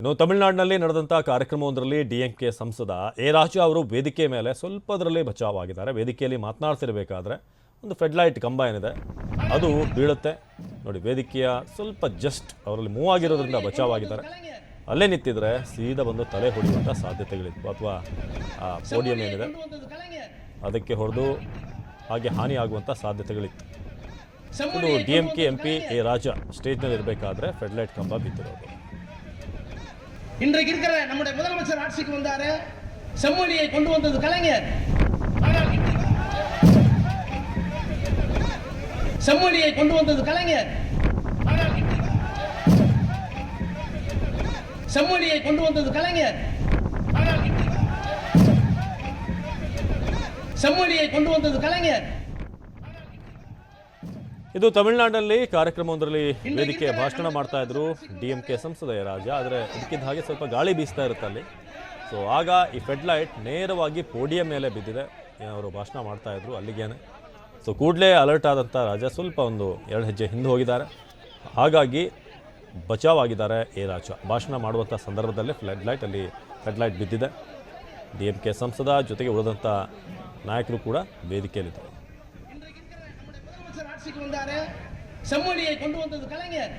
ಇನ್ನು ತಮಿಳುನಾಡಿನಲ್ಲಿ ನಡೆದಂಥ ಕಾರ್ಯಕ್ರಮವೊಂದರಲ್ಲಿ ಡಿಎಂಕೆ ಸಂಸದ ಎ ರಾಜಾ ಅವರು ವೇದಿಕೆ ಮೇಲೆ ಸ್ವಲ್ಪದರಲ್ಲಿ ಬಚಾವಾಗಿದ್ದಾರೆ. ವೇದಿಕೆಯಲ್ಲಿ ಮಾತನಾಡ್ತಿರಬೇಕಾದ್ರೆ ಒಂದು ಫೆಡ್ಲೈಟ್ ಕಂಬ ಏನಿದೆ ಅದು ಬೀಳುತ್ತೆ ನೋಡಿ. ವೇದಿಕೆಯ ಸ್ವಲ್ಪ ಜಸ್ಟ್ ಅವರಲ್ಲಿ ಮೂವ್ ಆಗಿರೋದ್ರಿಂದ ಬಚಾವಾಗಿದ್ದಾರೆ. ಅಲ್ಲೇ ನಿಂತಿದ್ರೆ ಸೀದಾ ಬಂದು ತಲೆ ಹೊಡೆಯುವಂಥ ಸಾಧ್ಯತೆಗಳಿತ್ತು, ಅಥವಾ ಪೋಡಿಯಂ ಏನಿದೆ ಅದಕ್ಕೆ ಹೊಡೆದು ಹಾಗೆ ಹಾನಿ ಆಗುವಂಥ ಸಾಧ್ಯತೆಗಳಿತ್ತು. ಇದು ಡಿಎಂಕೆ ಎಂಪಿ ಎ ರಾಜಾ ಸ್ಟೇಜ್ನಲ್ಲಿ ಇರಬೇಕಾದ್ರೆ ಫೆಡ್ಲೈಟ್ ಕಂಬ ಬಿದ್ದಿರೋದು. இன்றைக்கு இருக்கிற நம்முடைய முதலமைச்சர் ஆட்சிக்கு வந்தாரு, செம்மொழியை கொண்டு வந்தது கலைஞர். செம்மொழியை கொண்டு வந்தது கலைஞர். செம்மொழியை கொண்டு வந்தது கலைஞர். செம்மொழியை கொண்டு வந்தது கலைஞர். ಇದು ತಮಿಳುನಾಡಿನಲ್ಲಿ ಕಾರ್ಯಕ್ರಮವೊಂದರಲ್ಲಿ ವೇದಿಕೆ ಭಾಷಣ ಮಾಡ್ತಾ ಇದ್ರು ಡಿಎಂಕೆ ಸಂಸದ ಎ ರಾಜಾ. ಆದರೆ ಇದಕ್ಕಿದ್ದ ಹಾಗೆ ಸ್ವಲ್ಪ ಗಾಳಿ ಬೀಸ್ತಾ ಇರುತ್ತೆ ಅಲ್ಲಿ. ಸೊ ಆಗ ಈ ಫೆಡ್ಲೈಟ್ ನೇರವಾಗಿ ಪೋಡಿಯಂ ಮೇಲೆ ಬಿದ್ದಿದೆ. ಅವರು ಭಾಷಣ ಮಾಡ್ತಾ ಇದ್ರು ಅಲ್ಲಿಗೇನೆ. ಸೊ ಕೂಡಲೇ ಅಲರ್ಟ್ ಆದಂಥ ರಾಜಾ ಸ್ವಲ್ಪ ಒಂದು 2 ಹೆಜ್ಜೆ ಹಿಂದೆ ಹೋಗಿದ್ದಾರೆ. ಹಾಗಾಗಿ ಬಚಾವಾಗಿದ್ದಾರೆ ಎ ರಾಜಾ. ಭಾಷಣ ಮಾಡುವಂಥ ಸಂದರ್ಭದಲ್ಲೇ ಫೆಡ್ಲೈಟ್ ಬಿದ್ದಿದೆ. ಡಿಎಂಕೆ ಸಂಸದ ಜೊತೆಗೆ ಉಳಿದಂಥ ನಾಯಕರು ಕೂಡ ವೇದಿಕೆಯಲ್ಲಿದ್ದಾರೆ. ஆட்சிக்கு வந்தாரு, செம்மொழியை கொண்டு வந்தது கலைஞர்.